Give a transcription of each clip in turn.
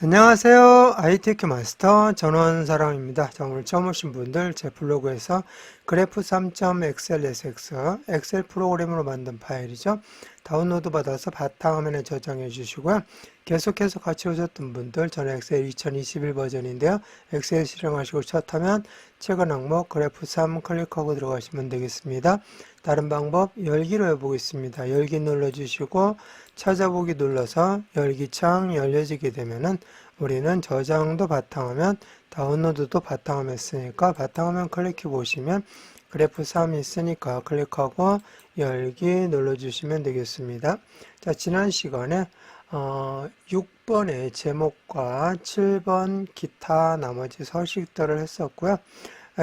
안녕하세요. ITQ 마스터 전원사랑입니다. 오늘 처음 오신 분들 제 블로그에서 그래프 3.xlsx 엑셀 프로그램으로 만든 파일이죠. 다운로드 받아서 바탕화면에 저장해 주시고요. 계속해서 같이 오셨던 분들 저는 엑셀 2021 버전인데요. 엑셀 실행하시고 첫 화면 최근 항목 그래프 3 클릭하고 들어가시면 되겠습니다. 다른 방법 열기로 해보겠습니다. 열기 눌러주시고 찾아보기 눌러서 열기창 열려지게 되면은 우리는 저장도 바탕화면, 다운로드도 바탕화면 쓰니까 바탕화면 클릭해 보시면 그래프 3이 있으니까 클릭하고 열기 눌러주시면 되겠습니다. 자, 지난 시간에 6번의 제목과 7번 기타 나머지 서식들을 했었고요.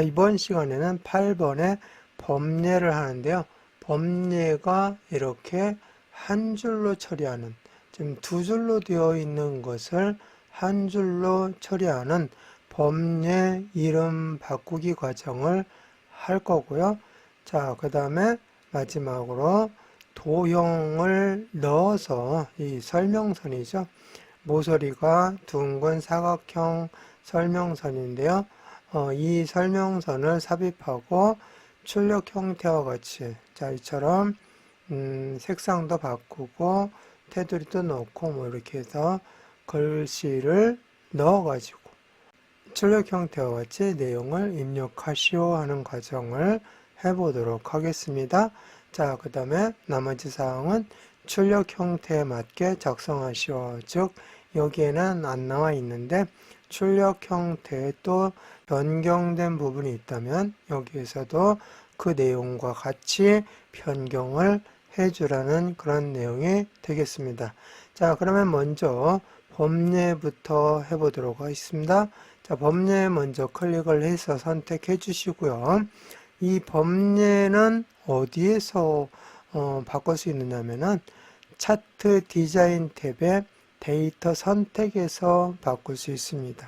이번 시간에는 8번의 범례를 하는데요. 범례가 이렇게 한 줄로 처리하는, 지금 두 줄로 되어 있는 것을 한 줄로 처리하는 범례 이름 바꾸기 과정을 할 거고요. 자, 그 다음에 마지막으로 도형을 넣어서 이 설명선이죠. 모서리가 둥근 사각형 설명선인데요. 이 설명선을 삽입하고 출력 형태와 같이, 자, 이처럼 색상도 바꾸고 테두리도 넣고 뭐 이렇게 해서 글씨를 넣어가지고 출력 형태와 같이 내용을 입력하시오 하는 과정을 해보도록 하겠습니다. 자, 그 다음에 나머지 사항은 출력 형태에 맞게 작성하시오. 즉 여기에는 안 나와 있는데 출력 형태에 또 변경된 부분이 있다면 여기에서도 그 내용과 같이 변경을 해주라는 그런 내용이 되겠습니다. 자, 그러면 먼저 범례부터 해보도록 하겠습니다. 자, 범례 먼저 클릭을 해서 선택해 주시고요. 이 범례는 어디에서 바꿀 수 있느냐면은 차트 디자인 탭의 데이터 선택에서 바꿀 수 있습니다.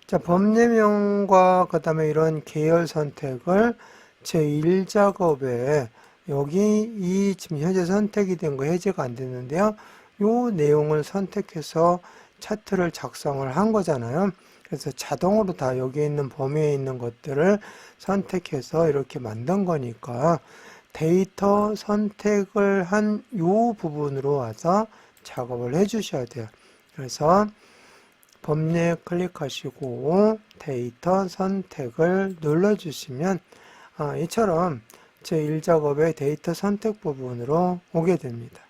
자, 범례명과 그 다음에 이런 계열 선택을 제1작업에 여기 이 지금 현재 선택이 된 거 해제가 안 됐는데요. 요 내용을 선택해서 차트를 작성을 한 거잖아요. 그래서 자동으로 다 여기 있는 범위에 있는 것들을 선택해서 이렇게 만든 거니까 데이터 선택을 한 요 부분으로 와서 작업을 해 주셔야 돼요. 그래서 범례 클릭하시고 데이터 선택을 눌러주시면 이처럼 제1작업의 데이터 선택 부분으로 오게 됩니다.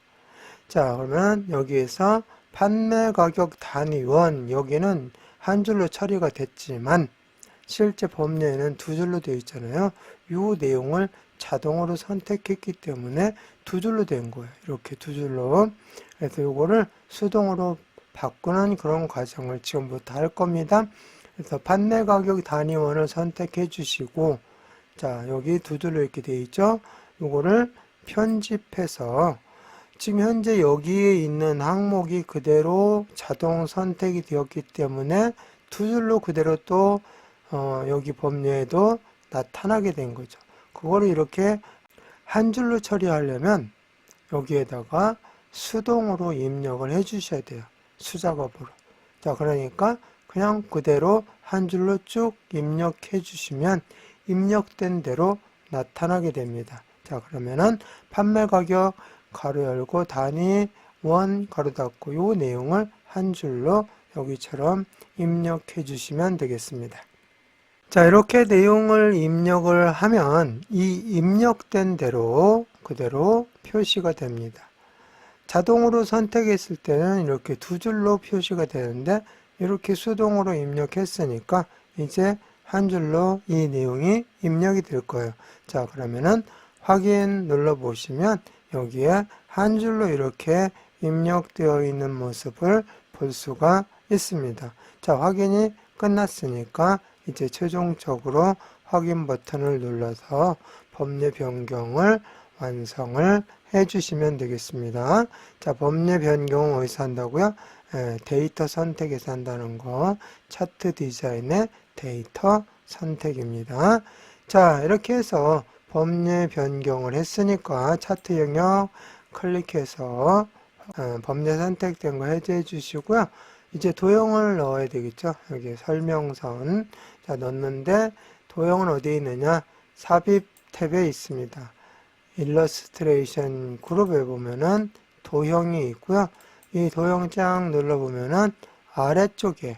자, 그러면 여기에서 판매 가격 단위원, 여기는 한 줄로 처리가 됐지만 실제 범례에는 두 줄로 되어 있잖아요. 이 내용을 자동으로 선택했기 때문에 두 줄로 된 거예요. 이렇게 두 줄로. 그래서 이거를 수동으로 바꾸는 그런 과정을 지금부터 할 겁니다. 그래서 판매 가격 단위원을 선택해 주시고, 자, 여기 두 줄로 이렇게 되어 있죠. 이거를 편집해서 지금 현재 여기에 있는 항목이 그대로 자동 선택이 되었기 때문에 두 줄로 그대로 또 여기 범례에도 나타나게 된 거죠. 그거를 이렇게 한 줄로 처리하려면 여기에다가 수동으로 입력을 해 주셔야 돼요. 수작업으로. 자, 그러니까 그냥 그대로 한 줄로 쭉 입력해 주시면 입력된 대로 나타나게 됩니다. 자, 그러면은 판매 가격 가로 열고 단위 원 가로 닫고 요 내용을 한 줄로 여기처럼 입력해 주시면 되겠습니다. 자, 이렇게 내용을 입력을 하면 이 입력된 대로 그대로 표시가 됩니다. 자동으로 선택했을 때는 이렇게 두 줄로 표시가 되는데 이렇게 수동으로 입력했으니까 이제 한 줄로 이 내용이 입력이 될 거예요. 자, 그러면은 확인 눌러 보시면 여기에 한 줄로 이렇게 입력되어 있는 모습을 볼 수가 있습니다. 자, 확인이 끝났으니까 이제 최종적으로 확인 버튼을 눌러서 범례 변경을 완성을 해 주시면 되겠습니다. 자, 범례 변경은 어디서 한다고요? 데이터 선택에서 한다는 거, 차트 디자인의 데이터 선택입니다. 자, 이렇게 해서 범례 변경을 했으니까 차트 영역 클릭해서 범례 선택된 거 해제해 주시고요. 이제 도형을 넣어야 되겠죠. 여기 설명선. 자, 넣는데 도형은 어디에 있느냐? 삽입 탭에 있습니다. 일러스트레이션 그룹에 보면은 도형이 있고요. 이 도형 쫙 눌러보면은 아래쪽에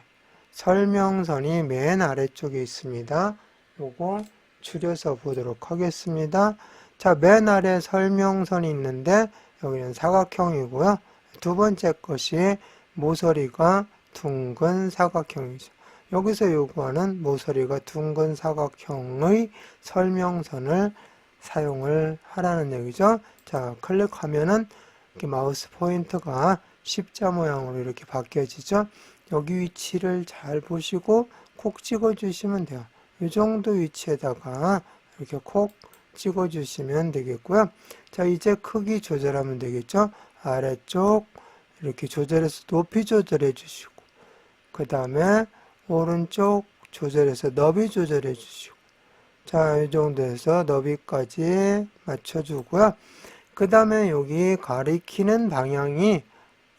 설명선이 맨 아래쪽에 있습니다. 요거 줄여서 보도록 하겠습니다. 자, 맨 아래 설명선이 있는데 여기는 사각형이고요. 두 번째 것이 모서리가 둥근 사각형이죠. 여기서 요구하는 모서리가 둥근 사각형의 설명선을 사용을 하라는 얘기죠. 자, 클릭하면은 이렇게 마우스 포인터가 십자 모양으로 이렇게 바뀌어지죠. 여기 위치를 잘 보시고 콕 찍어 주시면 돼요. 이 정도 위치에다가 이렇게 콕 찍어 주시면 되겠고요. 자, 이제 크기 조절하면 되겠죠. 아래쪽 이렇게 조절해서 높이 조절해 주시고, 그 다음에 오른쪽 조절해서 너비 조절해 주시고, 자, 이 정도에서 너비까지 맞춰주고요. 그 다음에 여기 가리키는 방향이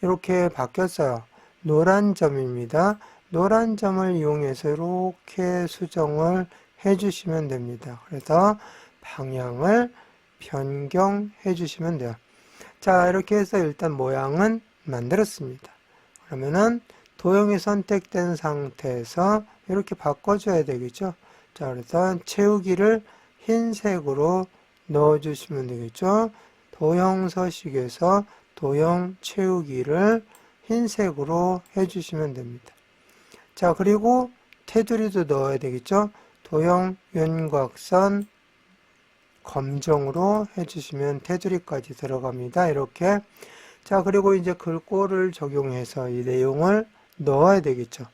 이렇게 바뀌었어요. 노란 점입니다. 노란 점을 이용해서 이렇게 수정을 해주시면 됩니다. 그래서 방향을 변경해 주시면 돼요. 자, 이렇게 해서 일단 모양은 만들었습니다. 그러면은 도형이 선택된 상태에서 이렇게 바꿔줘야 되겠죠. 자, 그래서 채우기를 흰색으로 넣어주시면 되겠죠. 도형 서식에서 도형 채우기를 흰색으로 해주시면 됩니다. 자, 그리고 테두리도 넣어야 되겠죠. 도형 윤곽선 검정으로 해주시면 테두리까지 들어갑니다. 이렇게. 자, 그리고 이제 글꼴을 적용해서 이 내용을 넣어야 되겠죠.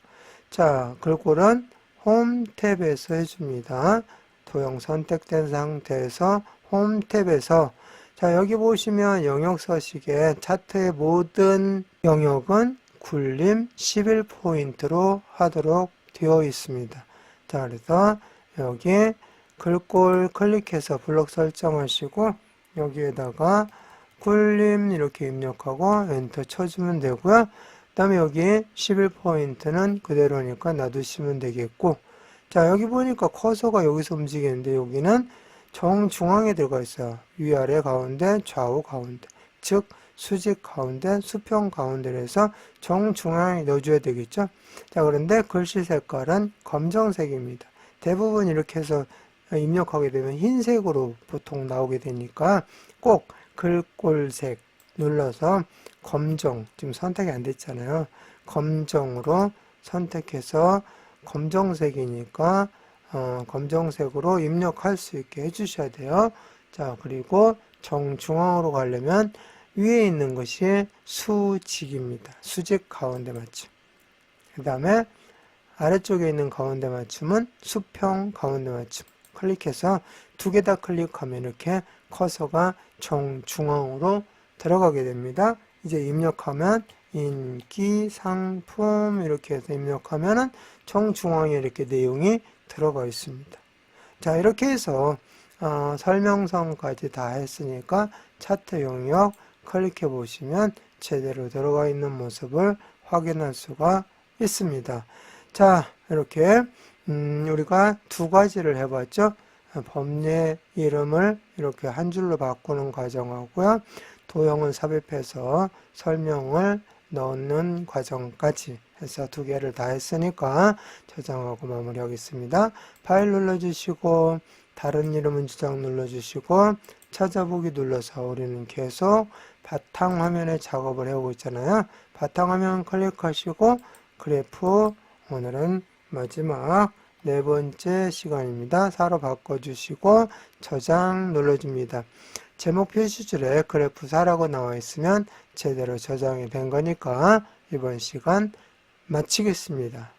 자, 글꼴은 홈 탭에서 해줍니다. 도형 선택된 상태에서 홈 탭에서, 자, 여기 보시면 영역 서식에 차트의 모든 영역은 굴림 11포인트로 하도록 되어 있습니다. 자, 그래서 여기 글꼴 클릭해서 블록 설정하시고 여기에다가 굴림 이렇게 입력하고 엔터 쳐주면 되고요. 그 다음에 여기 11포인트는 그대로니까 놔두시면 되겠고, 자, 여기 보니까 커서가 여기서 움직이는데 여기는 정중앙에 들어가 있어요. 위아래 가운데 좌우 가운데, 즉 수직 가운데 수평 가운데를 해서 정중앙에 넣어줘야 되겠죠. 자, 그런데 글씨 색깔은 검정색입니다. 대부분 이렇게 해서 입력하게 되면 흰색으로 보통 나오게 되니까 꼭 글꼴색 눌러서 검정, 지금 선택이 안 됐잖아요. 검정으로 선택해서 검정색이니까 검정색으로 입력할 수 있게 해주셔야 돼요. 자, 그리고 정중앙으로 가려면 위에 있는 것이 수직입니다. 수직 가운데 맞춤. 그 다음에 아래쪽에 있는 가운데 맞춤은 수평 가운데 맞춤. 클릭해서 두 개 다 클릭하면 이렇게 커서가 정중앙으로 들어가게 됩니다. 이제 입력하면 인기, 상품 이렇게 해서 입력하면은 정중앙에 이렇게 내용이 들어가 있습니다. 자, 이렇게 해서 설명서까지 다 했으니까 차트 영역 클릭해 보시면 제대로 들어가 있는 모습을 확인할 수가 있습니다. 자, 이렇게 우리가 두 가지를 해봤죠. 범례 이름을 이렇게 한 줄로 바꾸는 과정하고요. 도형을 삽입해서 설명을 넣는 과정까지 해서 두 개를 다 했으니까 저장하고 마무리하겠습니다. 파일 눌러주시고 다른 이름은 저장 눌러주시고 찾아보기 눌러서 우리는 계속 바탕화면에 작업을 해오고 있잖아요. 바탕화면 클릭하시고 그래프, 오늘은 마지막 네 번째 시간입니다. 4로 바꿔주시고 저장 눌러줍니다. 제목 표시줄에 그래프 4라고 나와 있으면 제대로 저장이 된 거니까 이번 시간 마치겠습니다.